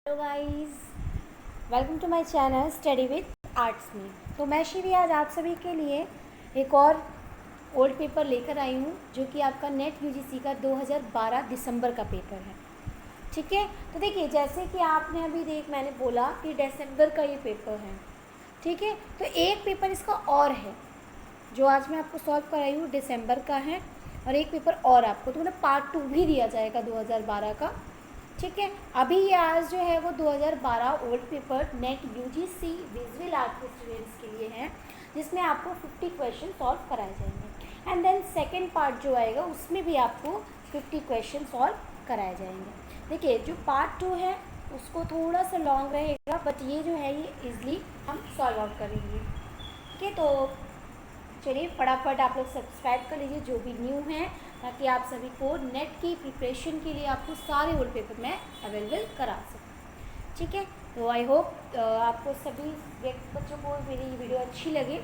Hello guys, welcome to my channel study with arts में। तो मैं शिवी आज आप सभी के लिए एक और ओल्ड पेपर लेकर आई हूँ जो कि आपका नेट यूजीसी का 2012 दिसंबर का पेपर है। ठीक है, तो देखिए जैसे कि आपने अभी मैंने बोला कि दिसंबर का ये पेपर है। ठीक है, तो एक पेपर इसका और है जो आज मैं आपको सॉल्व कराई हूँ, दिसंबर का है। और एक पेपर और आपको तो मतलब पार्ट 2 भी दिया जाएगा 2012 का। ठीक है, अभी ये आज जो है वो 2012 old paper net UGC visual art के स्टूडेंट्स के लिए है, जिसमें आपको 50 क्वेश्चन सॉल्व कराए जाएंगे। एंड देन सेकेंड पार्ट जो आएगा उसमें भी आपको 50 क्वेश्चन सॉल्व कराए जाएंगे। देखिए जो पार्ट 2 है उसको थोड़ा सा लॉन्ग रहेगा, बट ये जो है ये ईजिली हम सॉल्व आउट करेंगे। ठीक है, तो चलिए फटाफट आप लोग सब्सक्राइब कर लीजिए जो भी न्यू हैं, ताकि आप सभी को नेट की प्रिपरेशन के लिए आपको सारे ओल्ड पेपर मैं अवेलेबल करा सकूँ। ठीक है, तो आई होप आपको सभी बच्चों को मेरी वीडियो अच्छी लगे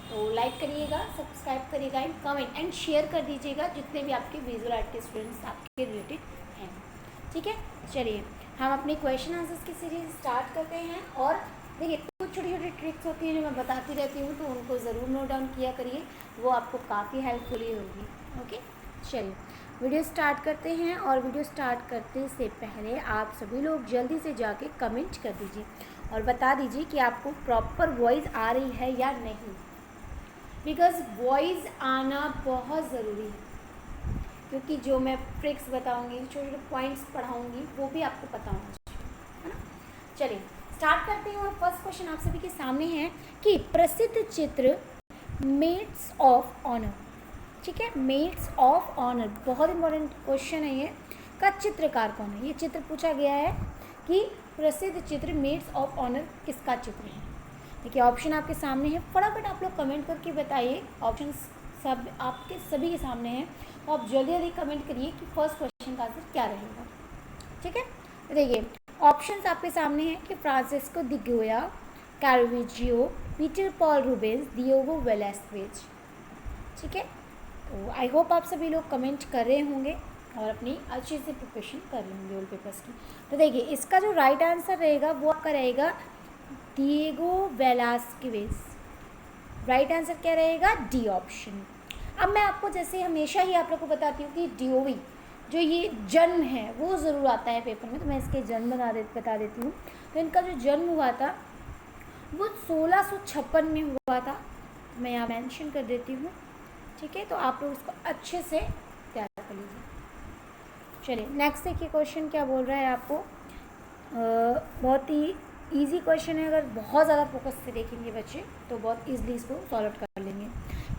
तो लाइक करिएगा, सब्सक्राइब करिएगा एंड कमेंट एंड शेयर कर दीजिएगा जितने भी आपके विजुअल आर्ट के स्टूडेंट्स आपके रिलेटेड हैं। ठीक है, चलिए हम अपने क्वेश्चन आंसर्स की सीरीज स्टार्ट करते हैं। और देखिए कुछ छोटी छोटी ट्रिक्स होती हैं जो मैं बताती रहती हूँ, तो उनको ज़रूर नोट डाउन किया करिए, वो आपको काफ़ी हेल्पफुल होगी। ओके, चलिए वीडियो स्टार्ट करते हैं। और वीडियो स्टार्ट करते से पहले आप सभी लोग जल्दी से जाके कमेंट कर दीजिए और बता दीजिए कि आपको प्रॉपर वॉइस आ रही है या नहीं, बिकॉज़ वॉइस आना बहुत ज़रूरी है, क्योंकि जो मैं ट्रिक्स बताऊँगी, छोटे छोटे पॉइंट्स पढ़ाऊँगी, वो भी आपको पता होना चाहिए, है ना। चलिए स्टार्ट करते हैं। और फर्स्ट क्वेश्चन आप सभी के सामने है कि प्रसिद्ध चित्र मेड्स ऑफ ऑनर, ठीक है, मेड्स ऑफ ऑनर बहुत इंपॉर्टेंट क्वेश्चन है ये, का चित्रकार कौन है। ये चित्र पूछा गया है कि प्रसिद्ध चित्र मेड्स ऑफ ऑनर किसका चित्र है। देखिए ऑप्शन आपके सामने है, फटाफट आप लोग कमेंट करके बताइए। ऑप्शन सब आपके सभी के सामने हैं, तो आप जल्दी जल्दी कमेंट करिए कि फर्स्ट क्वेश्चन का आंसर क्या रहेगा। ठीक है, देखिए ऑप्शंस आपके सामने हैं कि फ्रांसिस्को दी गोया, कैरवेजियो, पीटर पॉल रूबेंस, डियोगो वेलास्क्वेज। ठीक है, तो आई होप आप सभी लोग कमेंट कर रहे होंगे और अपनी अच्छे से प्रिपरेशन कर रहे होंगे ओल्ड पेपर्स की। तो देखिए इसका जो राइट आंसर रहेगा वो आपका रहेगा डिएगो वेलास्क्वेज। राइट आंसर क्या रहेगा? D option. अब मैं आपको जैसे हमेशा ही आप लोग को बताती हूँ कि डीओवी जो ये जन्म है वो ज़रूर आता है पेपर में, तो मैं इसके जन्म बता देती हूँ। तो इनका जो जन्म हुआ था वो 1656 में हुआ था, मैं यहाँ मेंशन कर देती हूँ। ठीक है, तो आप लोग उसको अच्छे से तैयार कर लीजिए। चलिए नेक्स्ट देखिए क्वेश्चन क्या बोल रहा है आपको। बहुत ही इजी क्वेश्चन है, अगर बहुत ज़्यादा फोकस से देखेंगे बच्चे तो बहुत ईजिली इसको सॉल्व कर लेंगे।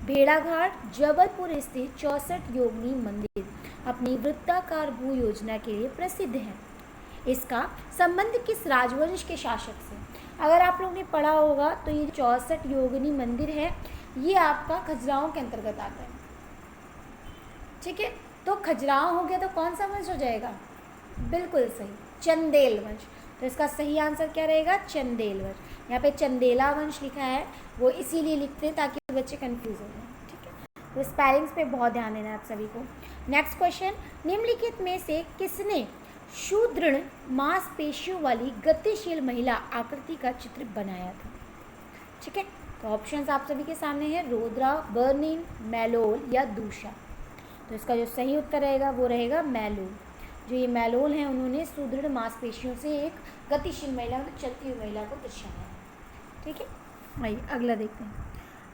भेड़ाघाट जबलपुर स्थित 64 योगिनी मंदिर अपनी वृत्ताकार भू योजना के लिए प्रसिद्ध है। इसका संबंध किस राजवंश के शासक से? अगर आप लोगों ने पढ़ा होगा तो ये 64 योगिनी मंदिर है, ये आपका खजुराहो के अंतर्गत आता है। ठीक है, तो खजुराहो हो गया तो कौन सा वंश हो जाएगा? बिल्कुल सही, चंदेल वंश। तो इसका सही आंसर क्या रहेगा? चंदेल वंश। यहाँ पे चंदेला वंश लिखा है, वो इसीलिए लिखते हैं ताकि बच्चे कंफ्यूज हो जाए। ठीक है, तो स्पेलिंग्स पे बहुत ध्यान देना है आप सभी को। नेक्स्ट क्वेश्चन, निम्नलिखित में से किसने सुदृढ़ मांसपेशियों वाली गतिशील महिला आकृति का चित्र बनाया था? ठीक है, तो ऑप्शंस आप सभी के सामने है, रोद्रा, बर्निन, मैलोल या दूषा। तो इसका जो सही उत्तर रहेगा वो रहेगा मैलोल। जो ये मैलोल हैं उन्होंने सुदृढ़ मांसपेशियों से एक गतिशील महिला, चलती हुई महिला को दर्शाया। ठीक है, आइए अगला देखते हैं।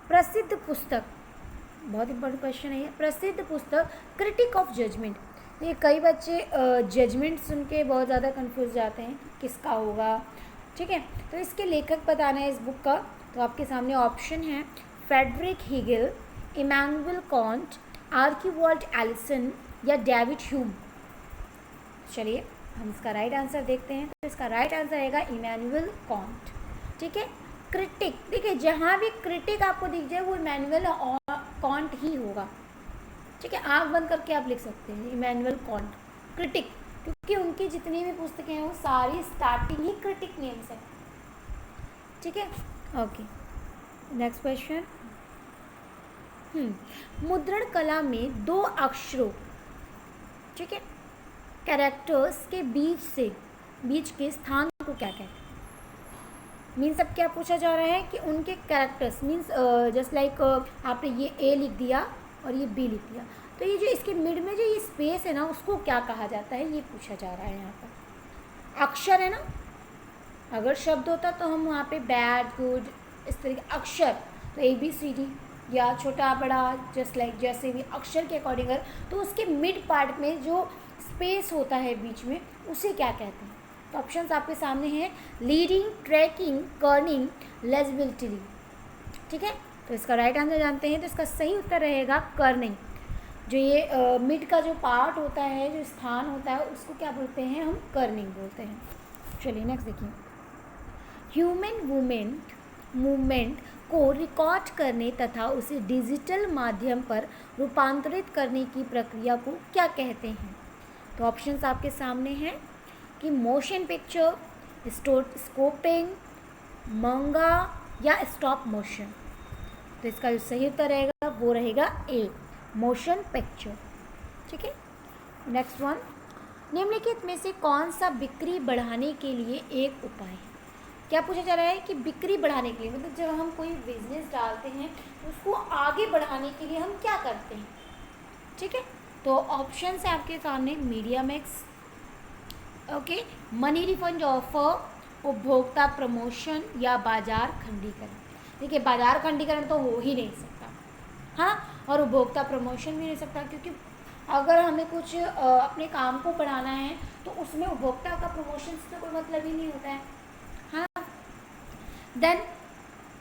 प्रसिद्ध पुस्तक, बहुत इंपॉर्टेंट क्वेश्चन है ये, प्रसिद्ध पुस्तक क्रिटिक ऑफ जजमेंट। ये कई बच्चे जजमेंट सुन के बहुत ज़्यादा कंफ्यूज जाते हैं किसका होगा। ठीक है, तो इसके लेखक बताना है इस बुक का। तो आपके सामने ऑप्शन है Friedrich Hegel, Immanuel Kant, Archibald Alison या डेविड ह्यूम। चलिए हम इसका राइट आंसर देखते हैं। तो इसका राइट आंसर रहेगा इमैनुअल कांट। ठीक है, क्रिटिक, देखिए जहाँ भी क्रिटिक आपको दिख जाए वो इमैनुअल कांट ही होगा। ठीक है, आँख बंद करके आप लिख सकते हैं इमैनुअल कांट क्रिटिक, क्योंकि उनकी जितनी भी पुस्तकें हैं वो सारी स्टार्टिंग ही क्रिटिक नेम से। ठीक है, ओके नेक्स्ट क्वेश्चन। मुद्रण कला में 2 अक्षरों, ठीक है, कैरेक्टर्स के बीच से बीच के स्थान को क्या कहते हैं? मीन्स अब क्या पूछा जा रहा है कि उनके कैरेक्टर्स, मीन्स जस्ट लाइक आपने ये ए लिख दिया और ये बी लिख दिया, तो ये जो इसके मिड में जो ये स्पेस है ना, उसको क्या कहा जाता है, ये पूछा जा रहा है यहाँ पर। अक्षर है ना, अगर शब्द होता तो हम वहाँ पे बैड गुड इस तरह के अक्षर, तो ए बी सी डी या छोटा बड़ा जस्ट लाइक जैसे भी अक्षर के अकॉर्डिंग, तो उसके मिड पार्ट में जो स्पेस होता है बीच में, उसे क्या कहते हैं? तो ऑप्शंस आपके सामने हैं, लीडिंग, ट्रैकिंग, कर्निंग, लेजिबिलिटी। ठीक है, तो इसका राइट आंसर जानते हैं, तो इसका सही उत्तर रहेगा कर्निंग। जो ये मिड का जो पार्ट होता है, जो स्थान होता है, उसको क्या बोलते हैं? हम कर्निंग बोलते हैं। चलिए नेक्स्ट देखिए, ह्यूमन मूवमेंट को रिकॉर्ड करने तथा उसे डिजिटल माध्यम पर रूपांतरित करने की प्रक्रिया को क्या कहते हैं? तो ऑप्शंस आपके सामने हैं कि मोशन पिक्चर, स्कोपिंग, मंगा या स्टॉप मोशन। तो इसका जो सही उत्तर रहेगा वो रहेगा ए, मोशन पिक्चर। ठीक है, नेक्स्ट वन, निम्नलिखित में से कौन सा बिक्री बढ़ाने के लिए एक उपाय है? क्या पूछा जा रहा है कि बिक्री बढ़ाने के लिए, मतलब जब हम कोई बिजनेस डालते हैं तो उसको आगे बढ़ाने के लिए हम क्या करते हैं? ठीक है, तो ऑप्शन है आपके सामने, media mix, okay, money refund offer, उपभोक्ता प्रमोशन या बाजार खंडीकरण। देखिए, बाजार खंडीकरण तो हो ही नहीं सकता, हाँ, और उपभोक्ता प्रमोशन भी नहीं सकता, क्योंकि अगर हमें कुछ अपने काम को बढ़ाना है तो उसमें उपभोक्ता का प्रमोशन से तो कोई मतलब ही नहीं होता है, हाँ। देन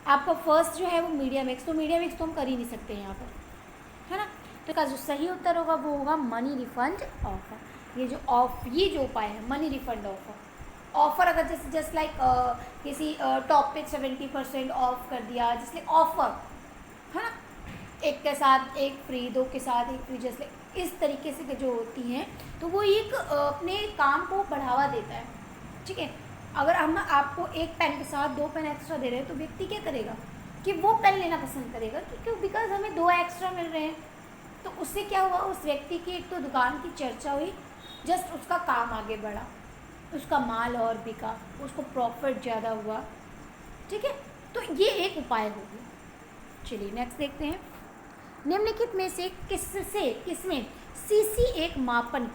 आपका फर्स्ट जो है वो मीडिया मिक्स, तो मीडिया मिक्स तो हम कर ही नहीं सकते यहाँ पर, है ना। तो इसका जो सही उत्तर होगा वो होगा मनी रिफंड ऑफर। ये जो उपाय है मनी रिफंड ऑफर अगर जस्ट लाइक किसी टॉप पे 70% ऑफ कर दिया, जैसे ऑफर है ना, एक के साथ एक फ्री, दो के साथ एक फ्री, जैसे इस तरीके से जो होती हैं, तो वो एक अपने काम को बढ़ावा देता है। ठीक है, अगर हम आपको एक पेन के साथ 2 पेन एक्स्ट्रा दे रहे हैं तो व्यक्ति क्या करेगा कि वो पेन लेना पसंद करेगा, क्यों? बिकॉज हमें 2 एक्स्ट्रा मिल रहे हैं। तो उससे क्या हुआ, उस व्यक्ति की एक तो दुकान की चर्चा हुई, जस्ट उसका काम आगे बढ़ा, उसका माल और बिका, उसको प्रॉफिट ज़्यादा हुआ। ठीक है, तो ये एक उपाय हो गया। चलिए नेक्स्ट देखते हैं, निम्नलिखित में से किसमें सीसी एक मापन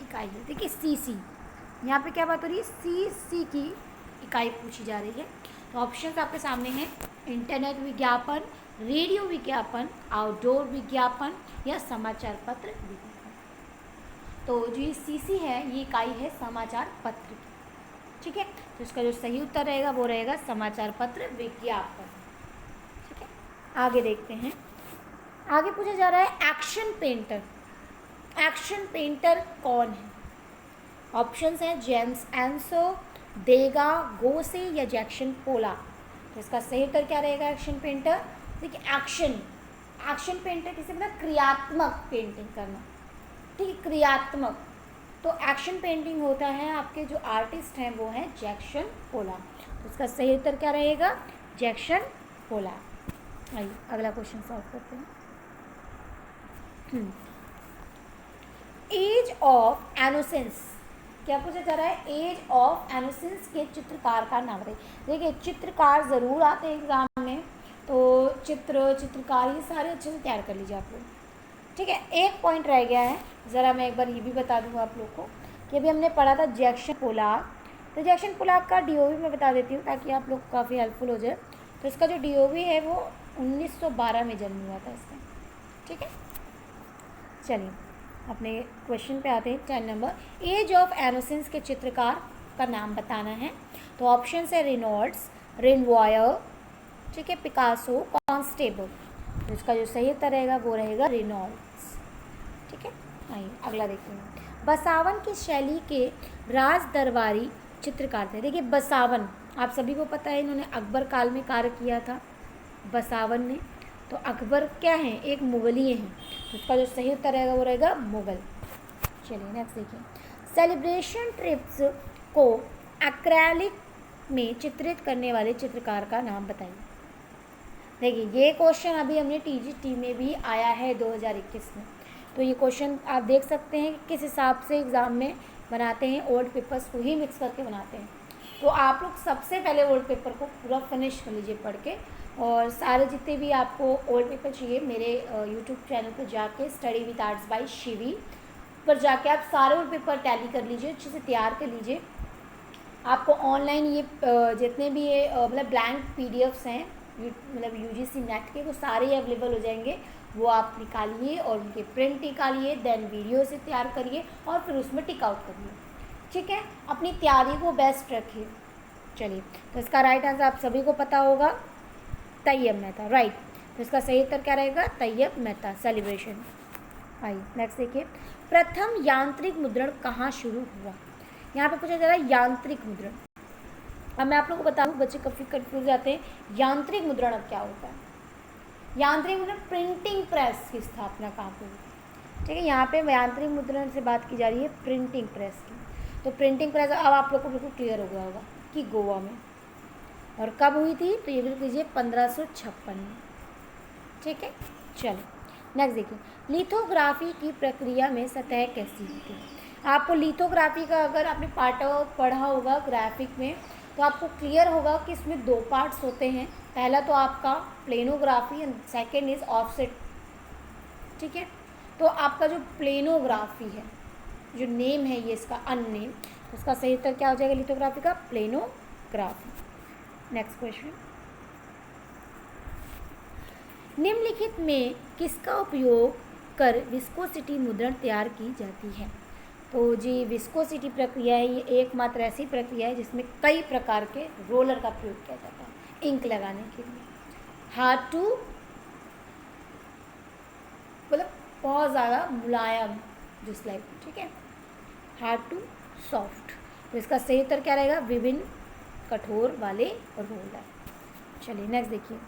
इकाई है? देखिए सीसी, यहाँ पे क्या बात हो रही है, सीसी की इकाई पूछी जा रही है। तो ऑप्शन आपके सामने हैं, इंटरनेट विज्ञापन, रेडियो विज्ञापन, आउटडोर विज्ञापन या समाचार पत्र विज्ञापन। तो जो ये सीसी है ये इकाई है समाचार पत्र की। ठीक है, तो इसका जो सही उत्तर रहेगा वो रहेगा समाचार पत्र विज्ञापन। ठीक है, आगे देखते हैं, आगे पूछा जा रहा है एक्शन पेंटर। एक्शन पेंटर कौन है? ऑप्शंस हैं जेम्स एंसो, देगा, गोसे या जैक्सन पोला। तो इसका सही उत्तर क्या रहेगा? Action painter. देखिए एक्शन पेंटर किसे मतलब क्रियात्मक पेंटिंग करना, ठीक है, क्रियात्मक। तो एक्शन पेंटिंग होता है, आपके जो आर्टिस्ट हैं वो हैं जैक्सन पोला। तो इसका सही उत्तर क्या रहेगा? जैक्सन पोला। आइए अगला क्वेश्चन सॉल्व करते हैं। एज ऑफ इनोसेंस, क्या पूछा जा रहा है? एज ऑफ इनोसेंस के चित्रकार का नाम बताइए। देखिए चित्रकार ज़रूर आते हैं एग्जाम में, तो चित्रकार ये सारे अच्छे से तैयार कर लीजिए आप लोग। ठीक है, एक पॉइंट रह गया है, ज़रा मैं एक बार ये भी बता दूँगा आप लोग को कि अभी हमने पढ़ा था जैक्सन पोलाक। तो जैक्सन पोलाक का डीओवी मैं बता देती हूँ ताकि आप लोग काफ़ी हेल्पफुल हो जाए। तो इसका जो डीओवी है वो 1912 में जन्म हुआ था इसका। ठीक है, चलिए अपने क्वेश्चन पे आते हैं। 10 नंबर, एज ऑफ इनोसेंस के चित्रकार का नाम बताना है। तो ऑप्शन है रेनॉल्ड्स, रेनवॉयर, ठीक है, पिकासो, कॉन्स्टेबल। तो इसका जो सही उत्तर रहेगा वो रहेगा रेनॉल्ड्स। ठीक है, आइए अगला देखते हैं। बसावन की शैली के राज दरबारी चित्रकार थे। देखिए बसावन आप सभी को पता है, इन्होंने अकबर काल में कार्य किया था बसावन ने। तो अकबर क्या हैं? एक मुगलिए हैं। तो इसका जो सही उत्तर रहेगा वो रहेगा मुगल। चलिए नेक्स्ट देखिए, सेलिब्रेशन ट्रिप्स को एक्रेलिक में चित्रित करने वाले चित्रकार का नाम बताइए। देखिए ये क्वेश्चन अभी हमने टीजीटी में भी आया है 2021 में। तो ये क्वेश्चन आप देख सकते हैं कि किस हिसाब से एग्ज़ाम में बनाते हैं, ओल्ड पेपर्स को ही मिक्स करके बनाते हैं। तो आप लोग सबसे पहले ओल्ड पेपर को पूरा फिनिश कर लीजिए पढ़ के, और सारे जितने भी आपको ओल्ड पेपर चाहिए मेरे यूट्यूब चैनल पर जाके study with arts by Shivi पर जाके आप सारे ओल्ड पेपर टैली कर लीजिए, अच्छे से तैयार कर लीजिए। आपको ऑनलाइन ये जितने भी ये मतलब ब्लैंक पीडीएफ्स हैं मतलब यूजीसी नेट के, वो सारे अवेलेबल हो जाएंगे, वो आप निकालिए और उनके प्रिंट निकालिए, देन वीडियो से तैयार करिए और फिर उसमें टिक आउट करिए, ठीक है। अपनी तैयारी को बेस्ट रखिए। चलिए, तो इसका राइट आंसर आप सभी को पता होगा, तैयब मेहता, राइट। तो इसका सही उत्तर क्या रहेगा, तैयब मेहता, सेलिब्रेशन। आइए नेक्स्ट देखिए, प्रथम यांत्रिक मुद्रण कहाँ शुरू हुआ। यहाँ पे पूछा जा रहा है यांत्रिक मुद्रण। अब मैं आप लोगों को बताऊँ, बच्चे काफ़ी कन्फ्यूज जाते हैं, यांत्रिक मुद्रण अब क्या होता है। यांत्रिक मुद्रण प्रिंटिंग प्रेस की स्थापना कहाँ पर हुई, ठीक है। यहाँ पे यांत्रिक मुद्रण से बात की जा रही है प्रिंटिंग प्रेस की। तो प्रिंटिंग प्रेस अब आप लोग को बिल्कुल क्लियर हो गया होगा कि गोवा में, और कब हुई थी, तो ये बिल्कुल कीजिए 1556 में, ठीक है। चलो नेक्स्ट देखिए, लिथोग्राफी की प्रक्रिया में सतह कैसी होती है। आपको लिथोग्राफी का अगर आपने पार्ट पढ़ा होगा ग्राफिक में, तो आपको क्लियर होगा कि इसमें दो पार्ट्स होते हैं। पहला तो आपका planography and second is offset, ठीक है। तो आपका जो प्लेनोग्राफी है, जो नेम है ये इसका अननेम, उसका सही उत्तर क्या हो जाएगा लिथोग्राफी का, प्लेनोग्राफी। नेक्स्ट क्वेश्चन, निम्नलिखित में किसका उपयोग कर विस्कोसिटी मुद्रण तैयार की जाती है। तो जी विस्कोसिटी प्रक्रिया है, ये एकमात्र ऐसी प्रक्रिया है जिसमें कई प्रकार के रोलर का प्रयोग किया जाता है इंक लगाने के लिए। हार्ड टू मतलब बहुत ज़्यादा मुलायम जो स्लाइड, ठीक है, हार्ड टू सॉफ्ट। तो इसका सही उत्तर क्या रहेगा, विभिन्न कठोर वाले रोलर। चलिए नेक्स्ट देखिए,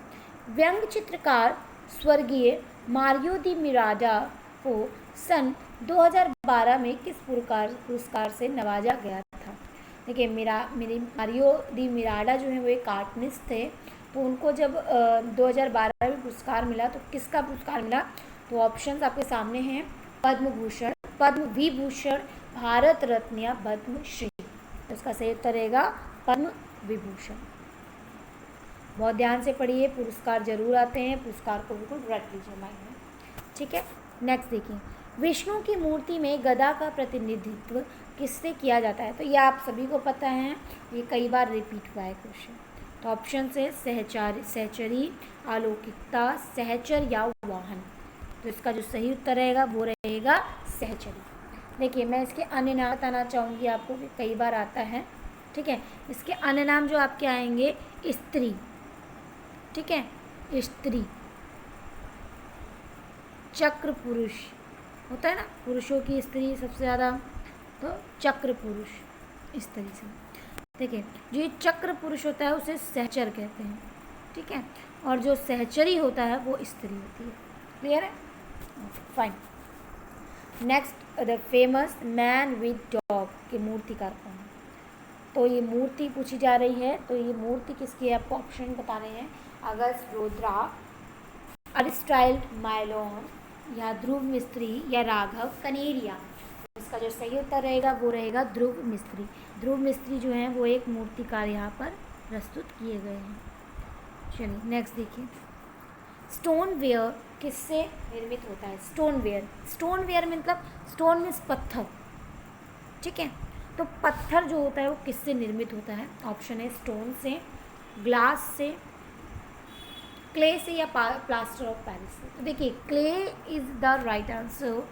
व्यंग चित्रकार स्वर्गीय मारियो दी मिराडा को सन 2012 में किस पुरस्कार से नवाजा गया था। देखिए मारियो दी मिराडा जो है वो एक कार्टूनिस्ट थे, तो उनको जब 2012 में पुरस्कार मिला, तो किसका पुरस्कार मिला, तो ऑप्शंस आपके सामने हैं, पद्म भूषण, पद्म विभूषण, भारत रत्न या पद्म श्री। तो इसका सही उत्तर रहेगा पद्म विभूषण। बहुत ध्यान से पढ़िए, पुरस्कार जरूर आते हैं, पुरस्कार को बिल्कुल रट लीजिए माइंड में, ठीक है। नेक्स्ट देखिए, विष्णु की मूर्ति में गदा का प्रतिनिधित्व किससे किया जाता है। तो ये आप सभी को पता है, ये कई बार रिपीट हुआ है क्वेश्चन। तो ऑप्शन से सहचरी, अलौकिकता, सहचर या वाहन। तो इसका जो सही उत्तर रहेगा वो रहेगा सहचरी। देखिए मैं इसके अन्य नाम बताना चाहूँगी आपको कि कई बार आता है, ठीक है। इसके अन्य नाम जो आपके आएंगे, स्त्री, ठीक है, स्त्री, चक्र पुरुष होता है ना, पुरुषों की स्त्री सबसे ज़्यादा, तो चक्र पुरुष इस तरीके से। देखिए जो ये चक्र पुरुष होता है उसे सहचर कहते हैं, ठीक है, और जो सहचरी होता है वो स्त्री होती है। क्लियर है, fine. Next, the famous man with dog की मूर्तिकार कौन है। तो ये मूर्ति पूछी जा रही है, तो ये मूर्ति किसकी है, आपको ऑप्शन बताने हैं, अगस्त रोद्रा, अरिस्टाइल माइलोन या ध्रुव मिस्त्री या राघव कनेरिया। इसका जो सही उत्तर रहेगा वो रहेगा ध्रुव मिस्त्री। ध्रुव मिस्त्री जो हैं वो एक मूर्तिकार यहाँ पर प्रस्तुत किए गए हैं। चलिए नेक्स्ट देखिए, स्टोन वेयर किससे निर्मित होता है। स्टोन वेयर मतलब स्टोन मीन्स पत्थर, ठीक है। तो पत्थर जो होता है वो किससे निर्मित होता है। ऑप्शन है स्टोन से, ग्लास से, क्ले से या प्लास्टर ऑफ पेरिस से। तो देखिए clay is the right answer.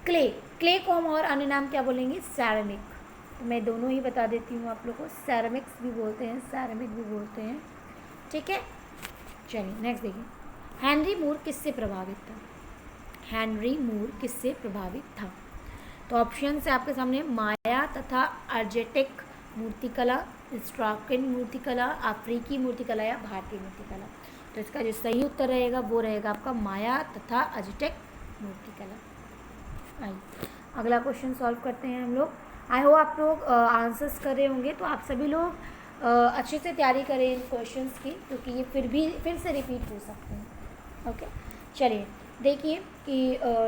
Clay को हम और अन्य नाम क्या बोलेंगे, सैरामिक। तो मैं दोनों ही बता देती हूँ आप लोग को, सैरामिक्स भी बोलते हैं, सैरामिक भी बोलते हैं, ठीक है। चलिए नेक्स्ट देखिए, हेनरी मूर किससे प्रभावित था। हेनरी मूर किससे प्रभावित था। तो ऑप्शन है आपके सामने, माया तथा अर्जेटिक मूर्तिकला, स्ट्राकिन मूर्तिकला, अफ्रीकी मूर्तिकला या भारतीय मूर्तिकला। तो इसका जो सही उत्तर रहेगा वो रहेगा आपका माया तथा अर्जेटिक मूर्तिकला। आइए अगला क्वेश्चन सॉल्व करते हैं हम लोग। आई होप आप लोग आंसर्स कर रहे होंगे, तो आप सभी लोग अच्छे से तैयारी करें इन क्वेश्चंस की, क्योंकि ये फिर से रिपीट हो सकते हैं। ओके चलिए, देखिए कि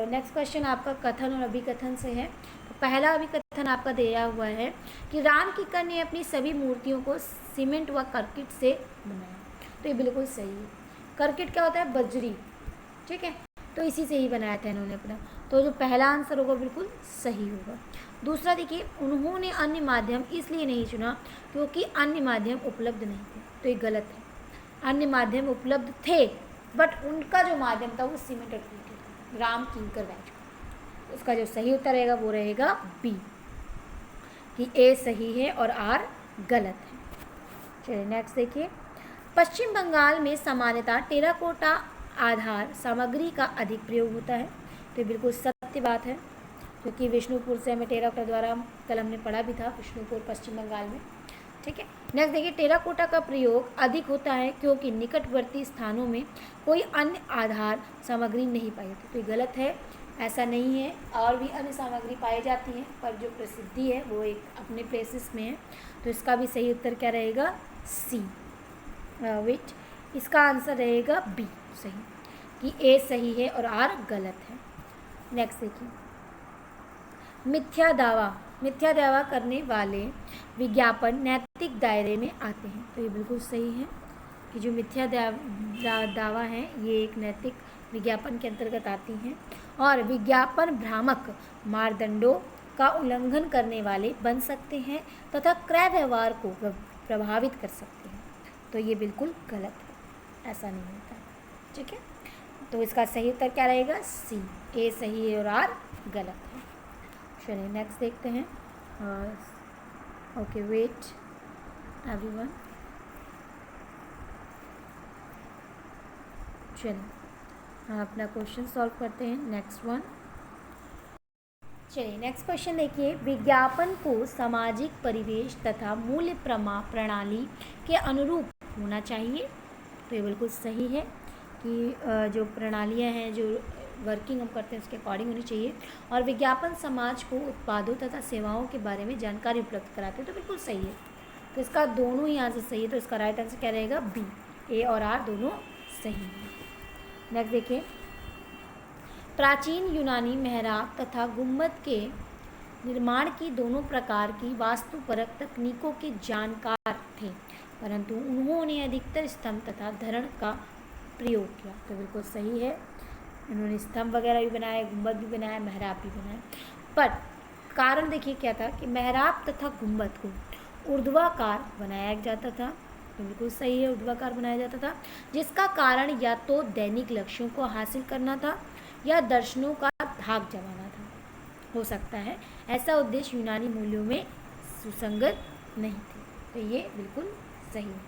नेक्स्ट क्वेश्चन आपका कथन और अभिकथन से है। तो पहला अभिकथन आपका दिया हुआ है कि राम किक्कर ने अपनी सभी मूर्तियों को सीमेंट व करकट से बनाया। तो ये बिल्कुल सही है। करकट क्या होता है? बजरी, ठीक है, तो इसी से ही बनाया था इन्होंने अपना। तो जो पहला आंसर होगा बिल्कुल सही होगा। दूसरा देखिए, उन्होंने अन्य माध्यम इसलिए नहीं चुना क्योंकि अन्य माध्यम उपलब्ध नहीं थे। तो ये गलत है। अन्य माध्यम उपलब्ध थे, बट उनका जो माध्यम था वो सीमेंट और कंक्रीट था, राम किंकर बैच का। उसका जो सही उत्तर रहेगा वो रहेगा बी, कि ए सही है और आर गलत है। चलिए नेक्स्ट देखिए, पश्चिम बंगाल में सामान्यतः टेराकोटा आधार सामग्री का अधिक प्रयोग होता है। तो बिल्कुल सत्य बात है, क्योंकि विष्णुपुर से हमें टेराकोटा द्वारा कल हमने पढ़ा भी था, विष्णुपुर पश्चिम बंगाल में, ठीक है। नेक्स्ट देखिए, टेराकोटा का प्रयोग अधिक होता है क्योंकि निकटवर्ती स्थानों में कोई अन्य आधार सामग्री नहीं पाई जाती। तो ये गलत है, ऐसा नहीं है, और भी अन्य सामग्री पाई जाती हैं, पर जो प्रसिद्धि है वो एक अपने प्लेसेस में है। तो इसका भी सही उत्तर क्या रहेगा? सी, विच इसका आंसर रहेगा बी सही, कि ए सही है और आर गलत है। नेक्स्ट देखिए, मिथ्या दावा करने वाले विज्ञापन नैतिक दायरे में आते हैं। तो ये बिल्कुल सही है कि जो मिथ्या दावा है ये एक नैतिक विज्ञापन के अंतर्गत आती हैं, और विज्ञापन भ्रामक मानदंडों का उल्लंघन करने वाले बन सकते हैं तथा क्रय व्यवहार को प्रभावित कर सकते हैं। तो ये बिल्कुल गलत है, ऐसा नहीं होता, ठीक है। तो इसका सही उत्तर क्या रहेगा? सी, ए सही है और आर गलत है। चलिए नेक्स्ट देखते हैं। ओके वेट एवरीवन, चलिए हम अपना क्वेश्चन सॉल्व करते हैं। नेक्स्ट वन, चलिए नेक्स्ट क्वेश्चन देखिए, विज्ञापन को सामाजिक परिवेश तथा मूल्य प्रणाली के अनुरूप होना चाहिए। तो ये बिल्कुल सही है कि जो प्रणालियाँ हैं, जो वर्किंग हम करते हैं उसके अकॉर्डिंग होनी चाहिए, और विज्ञापन समाज को उत्पादों तथा सेवाओं के बारे में जानकारी उपलब्ध कराते हैं। तो बिल्कुल सही है, तो इसका दोनों ही आंसर सही है। तो इसका राइट आंसर क्या रहेगा? बी, ए और आर दोनों सही है। नेक्स्ट देखिए, प्राचीन यूनानी मेहराब तथा गुम्बद के निर्माण की दोनों प्रकार की वास्तुपरक तकनीकों के जानकार थे, परंतु उन्होंने अधिकतर स्तंभ तथा धरण का प्रयोग किया। तो बिल्कुल सही है, इन्होंने स्तंभ वगैरह भी बनाए, गुम्बद भी बनाया, मेहराब भी बनाए, पर कारण देखिए क्या था कि मेहराब तथा गुम्बद को ऊर्ध्वाकार बनाया जाता था। तो बिल्कुल सही है, ऊर्ध्वाकार बनाया जाता था, जिसका कारण या तो दैनिक लक्ष्यों को हासिल करना था या दर्शनों का धाक जमाना था, हो सकता है। ऐसा उद्देश्य यूनानी मूल्यों में सुसंगत नहीं थे। तो ये बिल्कुल सही है।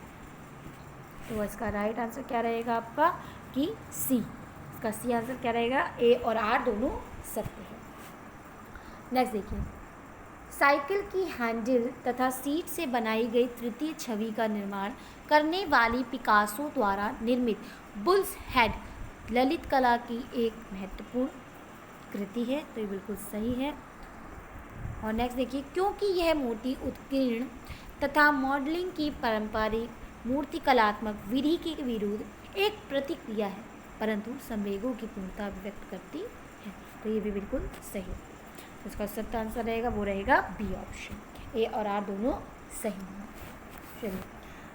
तो इसका राइट आंसर क्या रहेगा आपका? कि सी, इसका सी आंसर क्या रहेगा? ए और आर दोनों सत्य है। नेक्स्ट देखिए, साइकिल की हैंडल तथा सीट से बनाई गई तृतीय छवि का निर्माण करने वाली पिकासो द्वारा निर्मित बुल्स हेड ललित कला की एक महत्वपूर्ण कृति है। तो ये बिल्कुल सही है। और नेक्स्ट देखिए, क्योंकि यह मूर्ति उत्कीर्ण तथा मॉडलिंग की पारंपरिक मूर्ति कलात्मक विधि के विरुद्ध एक प्रतिक्रिया है, परंतु संवेगों की पूर्णता व्यक्त करती है। तो ये भी बिल्कुल सही है। तो इसका सत्य आंसर रहेगा वो रहेगा बी ऑप्शन, ए और आर दोनों सही हैं। चलिए,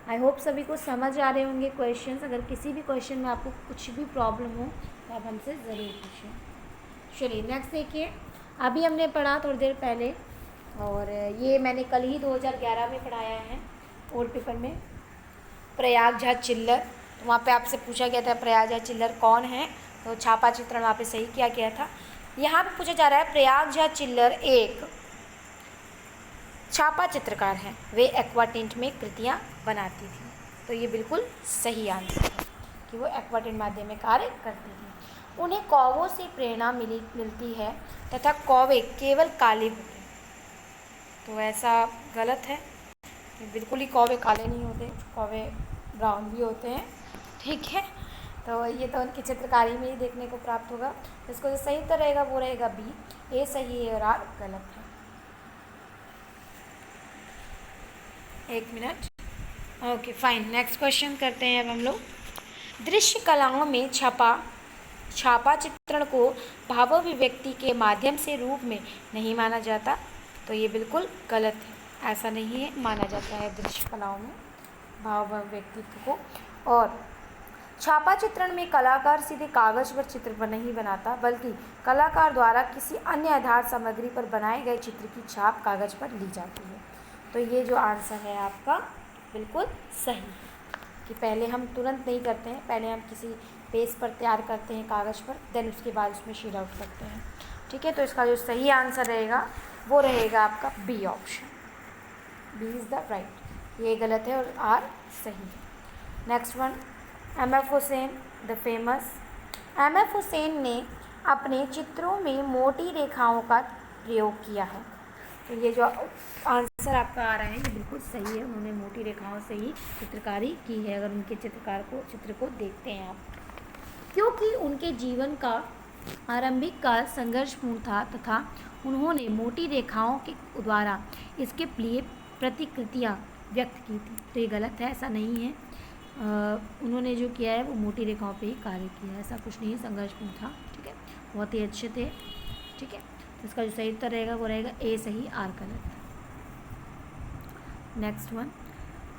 आई होप सभी को समझ आ रहे होंगे क्वेश्चंस। अगर किसी भी क्वेश्चन में आपको कुछ भी प्रॉब्लम हो तो आप हमसे ज़रूर पूछें। चलिए नेक्स्ट देखिए, अभी हमने पढ़ा थोड़ी देर पहले, और ये मैंने कल ही 2011 में पढ़ाया है ओल्ड पेपर में, प्रयाग झा चिल्लर। तो वहाँ पे आपसे पूछा गया था प्रयाग झा चिल्लर कौन है, तो छापा चित्रण वहाँ पे सही किया गया था। यहाँ पे पूछा जा रहा है प्रयाग झा चिल्लर एक छापा चित्रकार हैं, वे एक्वाटिंट में कृतियाँ बनाती थी। तो ये बिल्कुल सही आंसर है कि वो एक्वाटिंट माध्यम में कार्य करती थी। उन्हें कौवों से प्रेरणा मिलती है तथा कौवे केवल काले होते हैं। तो ऐसा गलत है, बिल्कुल ही कौवे काले नहीं होते, कौवे ब्राउन भी होते हैं, ठीक है। तो ये तो उनकी चित्रकारी में ही देखने को प्राप्त होगा। तो इसको जो सही उत्तर रहेगा वो रहेगा बी, ए सही है और आर गलत है। एक minute, okay fine. Next question करते हैं अब हम लोग। दृश्य कलाओं में छापा चित्रण को भावाभिव्यक्ति के माध्यम से रूप में नहीं माना जाता, तो ये बिल्कुल गलत है, ऐसा नहीं है माना जाता है दृश्य कलाओं में भावाभिव्यक्ति को। और छापा चित्रण में कलाकार सीधे कागज पर चित्र नहीं बनाता, बल्कि कलाकार द्वारा किसी अन्य आधार सामग्री पर बनाए गए चित्र की छाप कागज पर ली जाती है। तो ये जो आंसर है आपका बिल्कुल सही, कि पहले हम तुरंत नहीं करते हैं, पहले हम किसी पेज पर तैयार करते हैं कागज़ पर, देन उसके बाद उसमें शेड आउट करते हैं। ठीक है, तो इसका जो सही आंसर रहेगा वो रहेगा आपका B option, B is the right. ये गलत है और आर सही है। Next one, M F. Husain the famous. M F. Husain ने अपने चित्रों में मोटी रेखाओं का प्रयोग किया है। तो ये जो आंसर आपका आ रहा है ये बिल्कुल सही है, उन्होंने मोटी रेखाओं से ही चित्रकारी की है, अगर उनके चित्र को देखते हैं आप, क्योंकि उनके जीवन का आरंभिक काल संघर्षपूर्ण था तथा उन्होंने मोटी रेखाओं के द्वारा इसके लिए प्रतिकृतियाँ व्यक्त की थी। तो ये गलत है, ऐसा नहीं है। उन्होंने जो किया है वो मोटी रेखाओं पे ही कार्य किया है, ऐसा कुछ नहीं है, संघर्षपूर्ण था। ठीक है, बहुत ही अच्छे थे। ठीक है, तो इसका जो सही उत्तर रहेगा वो रहेगा ए सही, आर गलत। नेक्स्ट वन,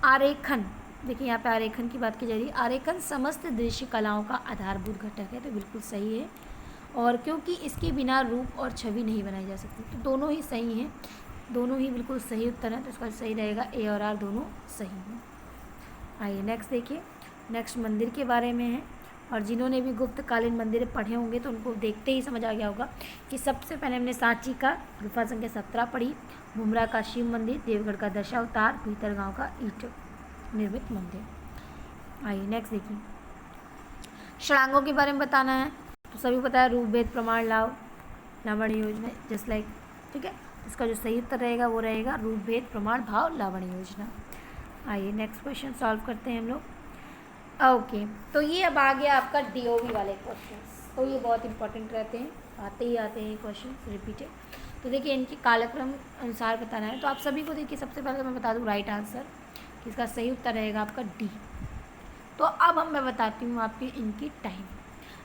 आरेखन। देखिए यहाँ पे आरेखन की बात की जा रही है। आरेखन समस्त दृश्य कलाओं का आधारभूत घटक है, तो बिल्कुल सही है, और क्योंकि इसके बिना रूप और छवि नहीं बनाई जा सकती, तो दोनों ही सही हैं, दोनों ही बिल्कुल सही उत्तर है, तो इसका सही रहेगा ए और आर दोनों सही हैं। आइए नेक्स्ट देखिए, नेक्स्ट मंदिर के बारे में है, और जिन्होंने भी गुप्तकालीन मंदिर पढ़े होंगे तो उनको देखते ही समझ आ गया होगा कि सबसे पहले हमने सांची का गुफा संख्या 17 पढ़ी, मुमरा का शिव मंदिर, देवगढ़ का दशावतार, भीतरगांव का ईंट निर्मित मंदिर। आइए नेक्स्ट देखिए, षडांगों के बारे में बताना है, तो सभी पता है, रूप भेद प्रमाण लाभ लावण्य योजना, जस्ट लाइक। ठीक है, इसका जो सही उत्तर रहेगा वो रहेगा रूप भेद प्रमाण भाव लावण्य योजना। आइए नेक्स्ट क्वेश्चन सॉल्व करते हैं हम लोग। ओके, तो ये अब आ गया आपका डीओवी वाले क्वेश्चंस, तो ये बहुत इंपॉर्टेंट रहते हैं, आते ही आते हैं क्वेश्चन रिपीटेड। तो देखिए इनके कालक्रम अनुसार बताना है, तो आप सभी को देखिए, सबसे पहले तो मैं बता दूं राइट आंसर, कि इसका सही उत्तर रहेगा आपका डी। तो अब मैं बताती हूँ आपकी इनकी टाइम।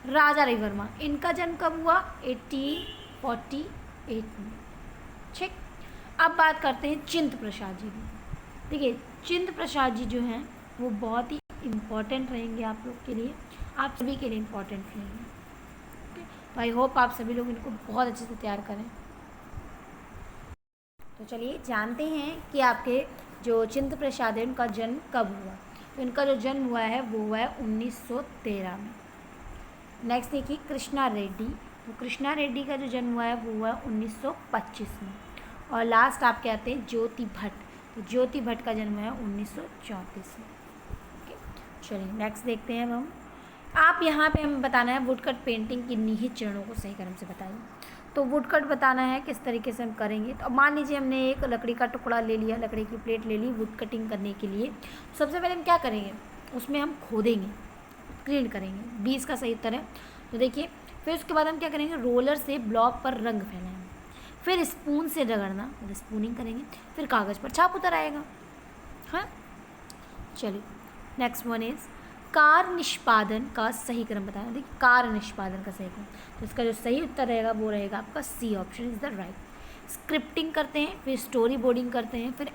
राजा रविवर्मा, इनका जन्म कब हुआ? 1848 में। ठीक, अब बात करते हैं चिंत प्रसाद जी की। देखिए चिंत प्रसाद जी जो हैं वो बहुत ही इम्पॉर्टेंट रहेंगे आप लोग के लिए, आप सभी के लिए इम्पॉर्टेंट रहेंगे। तो आई होप आप सभी लोग इनको बहुत अच्छे से तैयार करें। तो चलिए जानते हैं कि आपके जो चिंत प्रसाद है उनका जन्म कब हुआ। तो इनका जो जन्म हुआ है वो हुआ है 1913 में। नेक्स्ट देखिए कृष्णा रेड्डी, तो कृष्णा रेड्डी का जो जन्म हुआ है वो हुआ है 1925 में। और लास्ट आपके आते हैं ज्योति भट्ट, तो ज्योति भट्ट का जन्म है 1934 में। चलिए नेक्स्ट देखते हैं अब हम। आप यहाँ पे हमें बताना है वुडकट पेंटिंग की निहित चरणों को सही क्रम से बताइए। तो वुडकट बताना है किस तरीके से हम करेंगे। तो मान लीजिए हमने एक लकड़ी का टुकड़ा ले लिया, लकड़ी की प्लेट ले ली वुड कटिंग करने के लिए। सबसे पहले हम क्या करेंगे, उसमें हम खोदेंगे, क्लीन करेंगे, 20 का सही उत्तर है। तो देखिए फिर उसके बाद हम क्या करेंगे, रोलर से ब्लॉक पर रंग फैलाएंगे, फिर स्पून से रगड़ना, स्पूनिंग करेंगे, फिर कागज़ पर छाप उतर आएगा। हाँ चलिए नेक्स्ट वन इज कार्य निष्पादन का सही क्रम बताना। देखिए कार्य निष्पादन का सही क्रम, तो इसका जो सही उत्तर रहेगा वो रहेगा आपका C option is the right. Scripting करते हैं, फिर स्टोरी बोर्डिंग करते हैं, फिर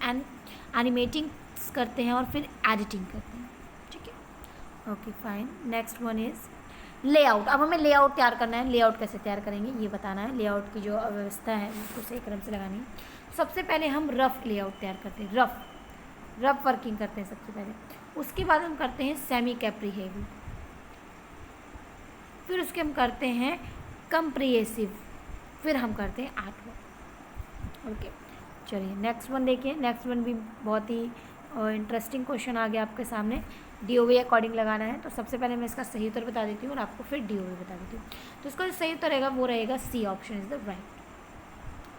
एनिमेटिंग करते हैं और फिर एडिटिंग करते हैं। ठीक है, okay fine. Next one is layout. अब हमें लेआउट तैयार करना है, लेआउट कैसे तैयार करेंगे ये बताना है। लेआउट की जो व्यवस्था है उसको सही क्रम से लगानी है। सबसे पहले हम रफ लेआउट तैयार करते हैं, रफ वर्किंग करते हैं सबसे पहले। उसके बाद हम करते हैं सेमी कैप्री हेवी, फिर उसके हम करते हैं कंप्रिहेसिव, फिर हम करते हैं आर्टवर्क। ओके चलिए नेक्स्ट वन देखिए। नेक्स्ट वन भी बहुत ही इंटरेस्टिंग क्वेश्चन आ गया आपके सामने। डीओवी अकॉर्डिंग लगाना है, तो सबसे पहले मैं इसका सही उत्तर बता देती हूँ और आपको फिर डीओवी बता देती हूँ। तो इसका जो सही उत्तर रहेगा वो रहेगा C option is the right.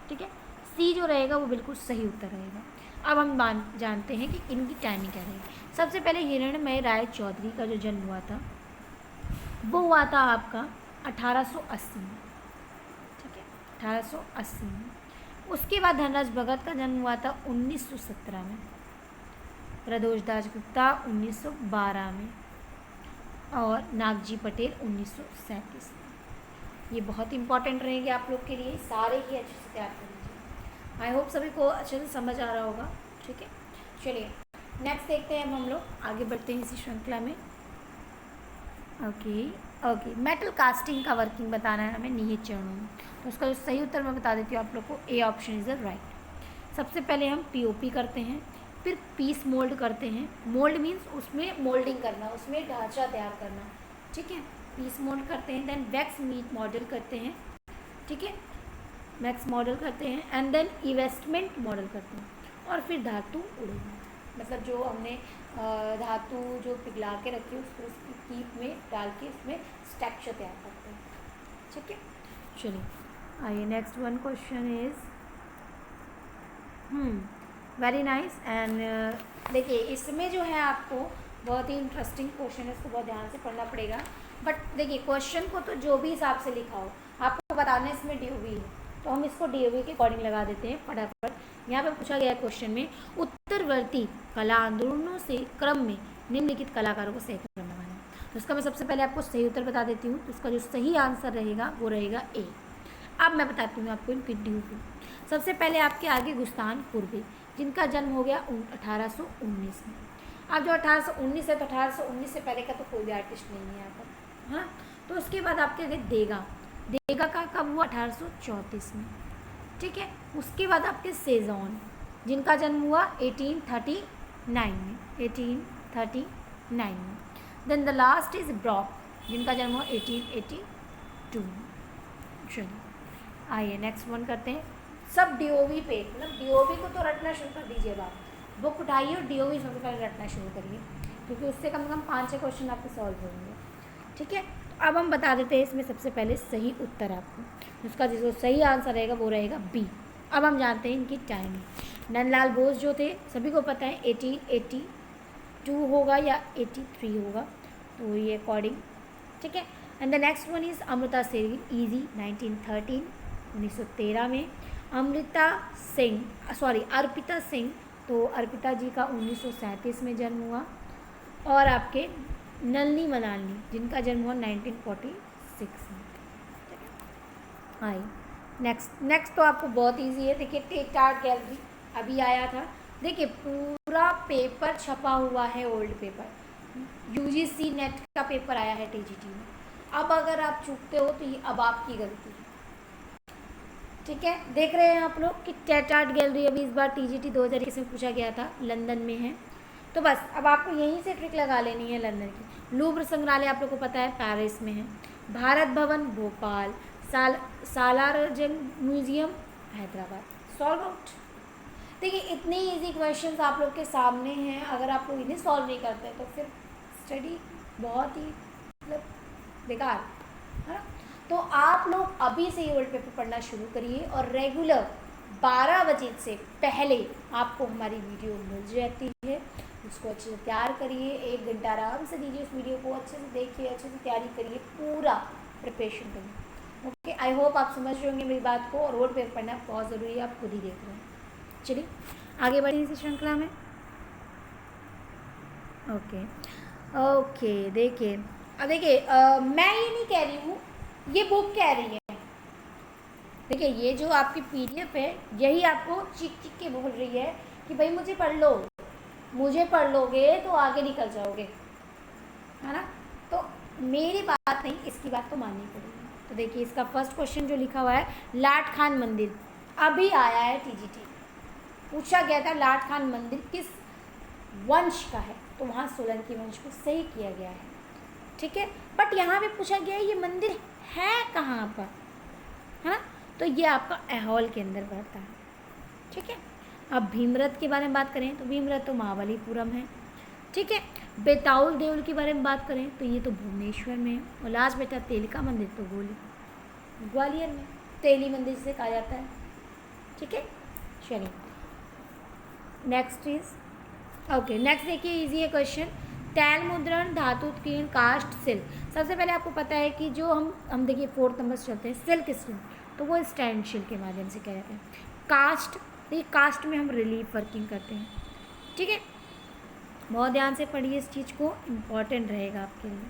ठीक है, सी जो रहेगा वो बिल्कुल सही उत्तर रहेगा। अब हम जानते हैं कि इनकी टाइमिंग क्या रहेगी। सबसे पहले हिरणमय राय चौधरी का जो जन्म हुआ था वो हुआ था आपका 1880 में। ठीक है, 1880 में। उसके बाद धनराज भगत का जन्म हुआ था 1917 में, प्रदोष दास गुप्ता 1912 में और नागजी पटेल 1937 में। ये बहुत इंपॉर्टेंट रहेंगे आप लोग के लिए, सारे ही अच्छे से तैयार कर लीजिए। आई होप सभी को अच्छे से समझ आ रहा होगा। ठीक है, चलिए नेक्स्ट देखते हैं, अब हम लोग आगे बढ़ते हैं इसी श्रृंखला में। ओके, मेटल कास्टिंग का वर्किंग बताना है हमें निहित चरणों में। तो उसका जो सही उत्तर मैं बता देती हूँ आप लोग को, A option is the right. सबसे पहले हम पीओपी करते हैं, फिर पीस मोल्ड करते हैं। मोल्ड मीन्स उसमें मोल्डिंग करना, उसमें ढांचा तैयार करना। ठीक है, पीस मोल्ड करते हैं, देन वैक्स मीट मॉडल करते हैं। ठीक है, वैक्स मॉडल करते हैं एंड देन इन्वेस्टमेंट मॉडल करते हैं, और फिर धातु उड़ेगी, मतलब जो हमने धातु जो पिघला के रखी है उसको उसकी कीप में डाल के उसमें स्ट्रक्चर तैयार करते हैं। ठीक है, चलिए आइए next one question is very nice. And देखिए इसमें जो है आपको बहुत ही इंटरेस्टिंग क्वेश्चन है, इसको बहुत ध्यान से पढ़ना पड़ेगा। बट देखिए क्वेश्चन को तो जो भी हिसाब से लिखा हो आपको बताना है, इसमें डीओवी है तो हम इसको डीओवी के अकॉर्डिंग लगा देते हैं फटाफट। यहाँ पे पूछा गया क्वेश्चन में उत्तरवर्ती कला आंदोलनों से क्रम में निम्नलिखित कलाकारों को सही क्रम लगाना है। तो इसका मैं सबसे पहले आपको सही उत्तर बता देती हूँ। तो इसका जो सही आंसर रहेगा वो रहेगा ए। अब मैं बताती हूँ आपको इनकी डीओवी। सबसे पहले आपके आगे गुस्तान कुर्बी, जिनका जन्म हो गया 1819 में। अब जो 1819 है तो 1819 से पहले का तो कोई भी आर्टिस्ट नहीं है यहाँ पर, हाँ। तो उसके बाद आपके आगे देगा का कब हुआ, 1834 में। ठीक है, उसके बाद आपके सेजॉन, जिनका जन्म हुआ 1839 में, 1839 में। Then the last is Brock, जिनका जन्म हुआ 1882 में। चलिए आइए नेक्स्ट वन करते हैं। सब डीओवी पे, मतलब डीओवी को तो रटना शुरू कर दीजिए आप, बुक उठाइए और डीओवी सबसे पहले रटना शुरू करिए, क्योंकि उससे कम से कम 5-6 क्वेश्चन आपके सॉल्व होंगे। ठीक है, तो अब हम बता देते हैं इसमें सबसे पहले सही उत्तर आपको। उसका जो सही आंसर रहेगा वो रहेगा बी। अब हम जानते हैं इनकी टाइमिंग। नंदलाल बोस जो थे सभी को पता है 1882 होगा या 83 होगा, तो ये अकॉर्डिंग। ठीक है, and the next one is Amrita Shergil, easy 1913, 1913 में। अर्पिता सिंह, तो अर्पिता जी का 1937 में जन्म हुआ। और आपके नलनी मनालनी, जिनका जन्म हुआ 1946 में। ठीक है, आई नेक्स्ट तो आपको बहुत इजी है। देखिए टेट आर्ट गैलरी अभी आया था, देखिए पूरा पेपर छपा हुआ है, ओल्ड पेपर, यूजीसी नेट का पेपर आया है टीजीटी में। अब अगर आप चूकते हो तो ये अब आपकी गलती है। ठीक है, देख रहे हैं आप लोग कि टेट आर्ट गैलरी अभी इस बार टीजीटी 2021 में पूछा गया था, लंदन में है। तो बस अब आपको यहीं से ट्रिक लगा लेनी है लंदन की। लूव्र संग्रहालय आप लोग को पता है पेरिस में है। Bharat Bhavan Bhopal, Salarjung museum Hyderabad. Solve out. देखिए इतने इजी क्वेश्चंस आप लोग के सामने हैं, अगर आप लोग इन्हें सॉल्व नहीं करते तो फिर स्टडी बहुत ही मतलब बेकार है ना। तो आप लोग अभी से ही ओल्ड पेपर पढ़ना शुरू करिए और रेगुलर 12 बजे से पहले आपको हमारी वीडियो मिल जाती है, उसको अच्छे से तैयार करिए। 1 घंटा आराम से दीजिए, उस वीडियो को अच्छे से देखिए, अच्छे से तैयारी करिए, पूरा प्रिपरेशन करिए। ओके, आई होप आप समझ रहे होंगे मेरी बात को, और रोड पेपर पढ़ना बहुत ज़रूरी है, आप खुद ही देख रहे हैं। चलिए आगे बढ़ें इसी श्रृंखला में। ओके देखिए, अब देखिए मैं ये नहीं कह रही हूँ, ये बुक कह रही है। देखिए ये जो आपकी PDF है यही आपको चीख के बोल रही है कि भाई मुझे पढ़ लो, मुझे पढ़ लोगे तो आगे निकल जाओगे, है ना। तो मेरी बात नहीं, इसकी बात तो माननी पड़ेगी। तो देखिए इसका फर्स्ट क्वेश्चन जो लिखा हुआ है, लाट खान मंदिर अभी आया है टीजीटी, पूछा गया था लाट खान मंदिर किस वंश का है, तो वहाँ सोलंकी वंश को सही किया गया है। ठीक है, बट यहाँ पे पूछा गया है ये मंदिर है कहाँ पर, है ना। तो ये आपका ऐहोल के अंदर पड़ता है। ठीक है, अब भीमरथ के बारे में बात करें तो भीमरथ तो महाबलीपुरम है। ठीक है, बेताउल देउल के बारे में बात करें तो ये तो भुवनेश्वर में है। और लास्ट बेटा तेलिका मंदिर तो ग्वालियर में, तेली मंदिर से कहा जाता है। ठीक है, चलिए नेक्स्ट देखिए इजी है क्वेश्चन। तैल मुद्रण, धातु उत्कीर्ण, कास्ट, सिल्क। सबसे पहले आपको पता है कि जो हम देखिए 4th नंबर से चलते हैं, सिल्क स्टोन तो वो स्टैंडशिल के माध्यम से किया जाता है। कास्ट, देखिए कास्ट में हम रिलीफ वर्किंग करते हैं। ठीक है, बहुत ध्यान से पढ़िए इस चीज़ को, इम्पॉर्टेंट रहेगा आपके लिए।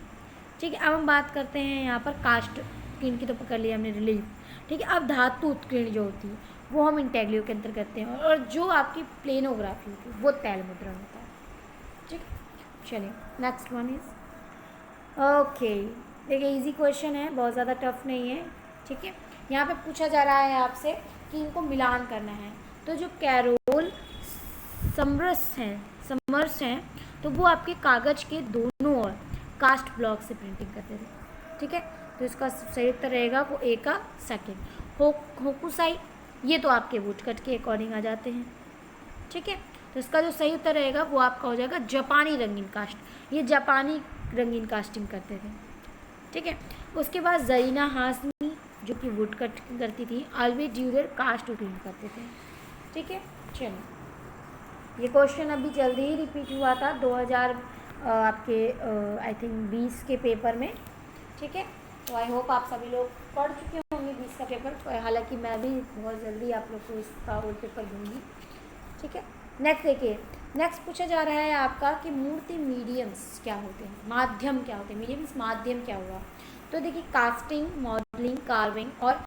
ठीक है, अब हम बात करते हैं यहाँ पर कास्ट उत्कीर्ण की तो पकड़ लिया हमने, रिलीफ, ठीक है। अब धातु उत्कीर्ण जो होती है वो हम इंटेग्लियो के अंतर करते हैं, और जो आपकी प्लेनोग्राफी होती है वो तैल मुद्रण होता है, ठीक है। चलिए नेक्स्ट वन इज ओके। देखिए इजी क्वेश्चन है, बहुत ज़्यादा टफ नहीं है, ठीक है। यहाँ पे पूछा जा रहा है आपसे कि इनको मिलान करना है। तो जो कैरोल समर्स हैं तो वो आपके कागज़ के दोनों ओर कास्ट ब्लॉक से प्रिंटिंग करते थे, ठीक है। तो इसका सही उत्तर रहेगा वो ए का सेकेंड। होकुसाई ये तो आपके वुडकट के अकॉर्डिंग आ जाते हैं, ठीक है। तो इसका जो सही उत्तर रहेगा वो आपका हो जाएगा जापानी रंगीन कास्ट। ये जापानी रंगीन कास्टिंग करते थे, ठीक है। उसके बाद जरीना हाशमी जो कि वुडकट करती थी, आल्वेज ड्यूरर कास्ट क्लीन करते थे, ठीक है। चलो ये क्वेश्चन अभी जल्दी ही रिपीट हुआ था 2000 आपके आई थिंक 20 के पेपर में, ठीक है। तो आई होप आप सभी लोग पढ़ चुके होंगे 20 का पेपर, हालांकि मैं भी बहुत जल्दी आप लोग को इसका ओल्ड पेपर दूंगी, ठीक है। नेक्स्ट देखिए, नेक्स्ट पूछा जा रहा है आपका कि मूर्ति मीडियम्स क्या होते हैं, माध्यम क्या होते हैं। मीडियम्स माध्यम क्या हुआ, तो देखिए कास्टिंग, मॉडलिंग, कार्विंग और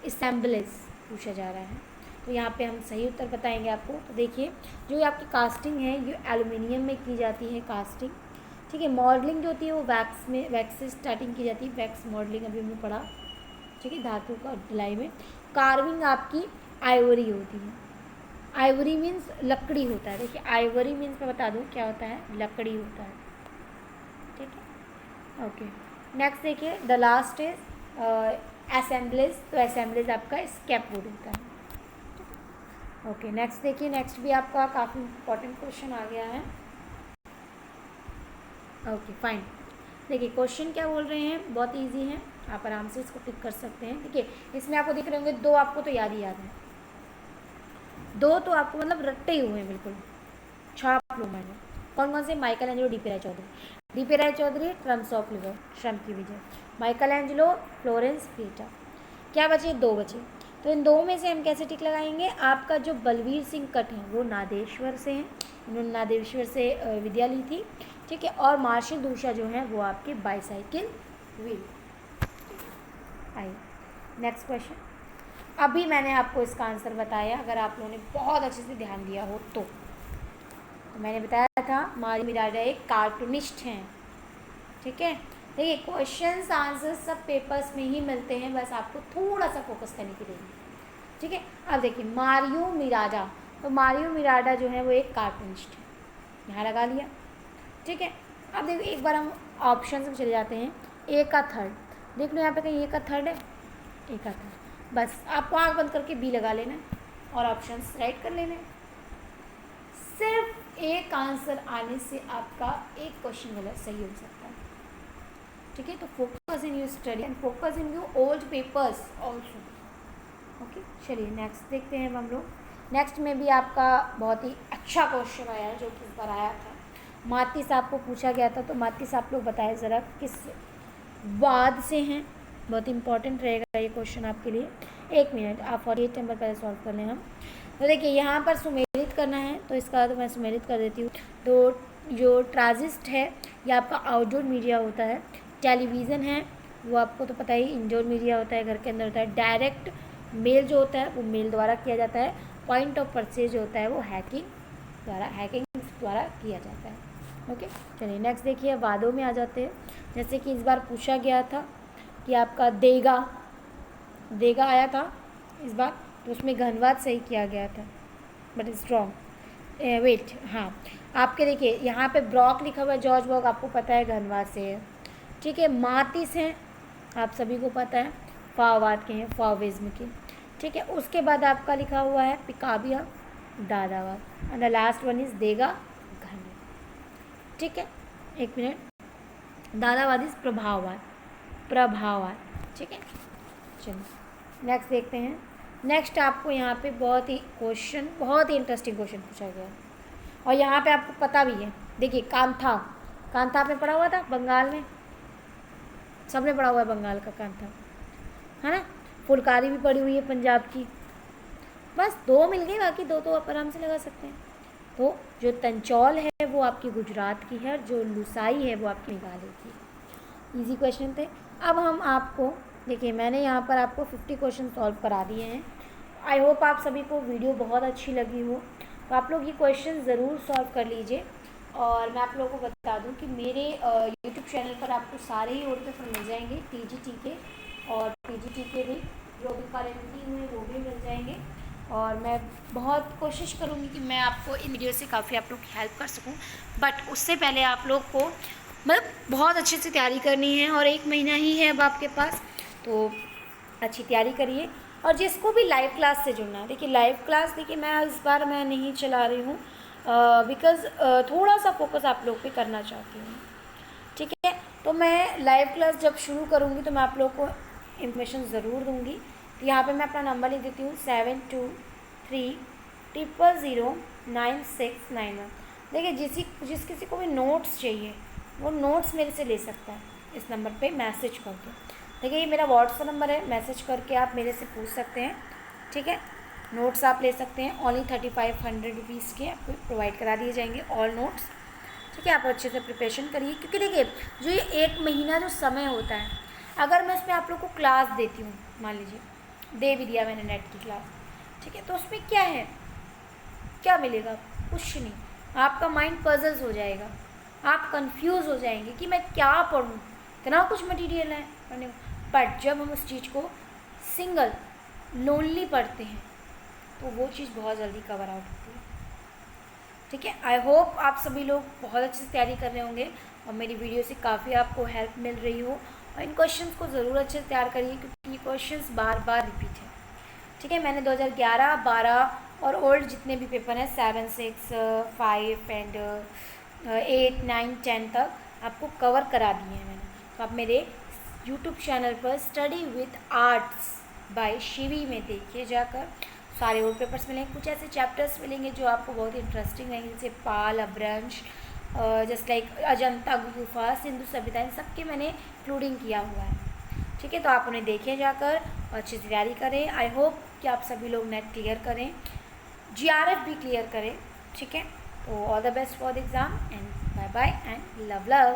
असेंबलेज पूछा जा रहा है। तो यहाँ पे हम सही उत्तर बताएंगे आपको। तो देखिए जो आपकी कास्टिंग है ये एल्युमिनियम में की जाती है कास्टिंग, ठीक है। मॉडलिंग जो होती है वो वैक्स से स्टार्टिंग की जाती है, वैक्स मॉडलिंग अभी हमने पढ़ा, ठीक है, धातु का ढलाई में। कार्विंग आपकी आइवरी होती है, आइवरी मीन्स लकड़ी होता है। देखिए आइवरी मीन्स मैं बता दूँ क्या होता है, लकड़ी होता है, ठीक है। ओके नेक्स्ट देखिए द लास्ट इज असेंबलेज। तो असेंबलेज आपका स्केप वुड होता है, ओके। नेक्स्ट देखिए, नेक्स्ट भी आपका काफ़ी इंपॉर्टेंट क्वेश्चन आ गया है, ओके फाइन। देखिए क्वेश्चन क्या बोल रहे हैं, बहुत इजी है, आप आराम से इसको टिक कर सकते हैं। देखिए इसमें आपको दिख रहे होंगे दो, आपको तो याद ही याद है, दो तो आपको मतलब रट्टे ही हुए हैं बिल्कुल, छाप लो मैंने। कौन कौन से, Michelangelo, D P Roy Chowdhury. D P Roy Chowdhury triumphs of लिवर, श्रम की विजय। माइकल एंजेलो, फ्लोरेंस पीटा। क्या बचे, दो बचे। तो इन दो में से हम कैसे टिक लगाएंगे, आपका जो बलवीर सिंह कट है वो नादेश्वर से हैं, उन्होंने नादेश्वर से विद्या ली थी, ठीक है। और मार्शल दूषा जो है वो आपके बाईसाइकिल व्हील। आइए नेक्स्ट क्वेश्चन। अभी मैंने आपको इसका आंसर बताया, अगर आप लोगों ने बहुत अच्छे से ध्यान दिया हो तो मैंने बताया था मारी मिराडा एक कार्टूनिस्ट हैं, ठीक है। देखिए क्वेश्चंस आंसर्स सब पेपर्स में ही मिलते हैं, बस आपको थोड़ा सा फोकस करने की देंगे, ठीक है। अब देखिए मारियो मिराडा, तो मारियो मिराडा जो है वो एक कार्टूनिस्ट है, यहाँ लगा लिया, ठीक है। अब देखो एक बार हम ऑप्शन में चले जाते हैं, ए का थर्ड, देख लो यहाँ पे कहीं ए का थर्ड है, ए का थर्ड, बस आपको आँख बंद करके बी लगा लेना है और ऑप्शंस राइट कर लेने। सिर्फ एक आंसर आने से आपका एक क्वेश्चन गलत सही हो सकता है, ठीक है। तो focus in your study and focus in your old papers also, okay. चलिए नेक्स्ट देखते हैं हम लोग। नेक्स्ट में भी आपका बहुत ही अच्छा क्वेश्चन आया है जो कि इस बार आया था, माती साहब को पूछा गया था। तो माती साहब लोग बताए ज़रा किस वाद से हैं, बहुत इंपॉर्टेंट रहेगा ये क्वेश्चन आपके लिए। एक मिनट, आप 48 नंबर पहले सॉल्व कर लें हम। तो देखिए यहाँ पर सुमेलित करना है, तो इसका तो मैं सुमेलित कर देती हूँ। तो जो ट्रांजिस्ट है ये आपका आउटडोर मीडिया होता है, टेलीविज़न है वो आपको तो पता ही इंडोर मीडिया होता है, घर के अंदर होता है। डायरेक्ट मेल जो होता है वो मेल द्वारा किया जाता है। पॉइंट ऑफ परचेज जो होता है वो हैकिंग द्वारा किया जाता है, ओके। चलिए नेक्स्ट देखिए, वादों में आ जाते हैं। जैसे कि इस बार पूछा गया था कि आपका देगा आया था इस बार, तो उसमें घनवाद सही किया गया था, बट स्ट्रॉन्ग वेट, हाँ आपके देखिए यहाँ पे ब्रॉक लिखा हुआ है, जॉर्ज ब्रॉक आपको पता है घनवाद से है, ठीक है। मातिस हैं आप सभी को पता है फाववाद के हैं, फाविज्म के, ठीक है। उसके बाद आपका लिखा हुआ है पिकाबिया दादावाद, and the last one is Degas घन, ठीक है। एक मिनट, दादावाद इज प्रभाववाद, ठीक है। चलिए नेक्स्ट देखते हैं। नेक्स्ट आपको यहाँ पे बहुत ही इंटरेस्टिंग क्वेश्चन पूछा गया और यहाँ पे आपको पता भी है। देखिए कांथा आपने पढ़ा हुआ था बंगाल में, सबने पढ़ा हुआ है बंगाल का कांथा, है ना। फुलकारी भी पढ़ी हुई है पंजाब की, बस दो मिल गई, बाकी दो तो आप आराम से लगा सकते हैं। तो जो तंचौल है वो आपकी गुजरात की है, जो लुसाई है वो आपकी मेघालय की। इजी क्वेश्चन थे। अब हम आपको देखिए मैंने यहाँ पर आपको 50 क्वेश्चन सॉल्व करा दिए हैं। आई होप आप सभी को वीडियो बहुत अच्छी लगी हो, तो आप लोग ये क्वेश्चन ज़रूर सॉल्व कर लीजिए। और मैं आप लोगों को बता दूं कि मेरे यूट्यूब चैनल पर आपको सारे ही ओल्ड पेपर मिल जाएंगे, टीजीटी के और पीजीटी के भी, जो भी करेंटली हुए वो भी मिल जाएंगे। और मैं बहुत कोशिश करूँगी कि मैं आपको इन वीडियो से काफ़ी आप लोग की हेल्प कर सकूँ, बट उससे पहले आप लोग को मतलब बहुत अच्छे से तैयारी करनी है, और 1 महीना ही है अब आपके पास, तो अच्छी तैयारी करिए। और जिसको भी लाइव क्लास से जुड़ना है, देखिए लाइव क्लास देखिए मैं इस बार मैं नहीं चला रही हूँ बिकॉज़ थोड़ा सा फोकस आप लोग पे करना चाहती हूँ, ठीक है। तो मैं लाइव क्लास जब शुरू करूँगी तो मैं आप लोग को इन्फॉर्मेशन ज़रूर दूँगी। तो यहाँ पे मैं अपना नंबर लिख देती हूँ 7230096991। देखिए जिस किसी को भी नोट्स चाहिए वो नोट्स मेरे से ले सकता है इस नंबर पे मैसेज करके। देखिए ये मेरा व्हाट्सएप नंबर है, मैसेज करके आप मेरे से पूछ सकते हैं, ठीक है। नोट्स आप ले सकते हैं, ओनली 3500 रुपीज़ के आपको प्रोवाइड करा दिए जाएंगे ऑल नोट्स, ठीक है। आप अच्छे से प्रिपरेशन करिए, क्योंकि देखिए जो ये 1 महीना जो समय होता है, अगर मैं उसमें आप लोग को क्लास देती हूँ, मान लीजिए दे भी दिया मैंने नेट की क्लास, ठीक है, तो उसमें क्या है, क्या मिलेगा, कुछ नहीं। आपका माइंड पजल्स हो जाएगा, आप कंफ्यूज हो जाएंगे कि मैं क्या पढ़ूँ, इतना कुछ मटेरियल है पढ़ने को। बट जब हम उस चीज़ को सिंगल लोनली पढ़ते हैं तो वो चीज़ बहुत जल्दी कवर आउट होती है, ठीक है। आई होप आप सभी लोग बहुत अच्छे से तैयारी कर रहे होंगे और मेरी वीडियो से काफ़ी आपको हेल्प मिल रही हो। और इन क्वेश्चंस को ज़रूर अच्छे से तैयार करिए, क्योंकि ये क्वेश्चंस बार बार रिपीट है, ठीक है। मैंने 2011, 12 और ओल्ड जितने भी पेपर हैं 7, 6, 5 एंड 8, 9, 10 तक आपको कवर करा दिए हैं मैंने। तो आप मेरे यूट्यूब चैनल पर study with arts by Shivi में देखिए जाकर, सारे ओल्ड पेपर्स मिलेंगे। कुछ ऐसे चैप्टर्स मिलेंगे जो आपको बहुत ही इंटरेस्टिंग रहेंगे, जैसे पाल, अभ्रंश, जस्ट लाइक अजंता गुफा, सिंधु सभ्यता, इन सब के मैंने इंक्लूडिंग किया हुआ है, ठीक है। तो आप उन्हें देखें जाकर और अच्छी से तैयारी करें। आई होप कि आप सभी लोग नेट क्लियर करें, जीआरएफ भी क्लियर करें, ठीक है। तो all the best for the exam and bye bye and love love.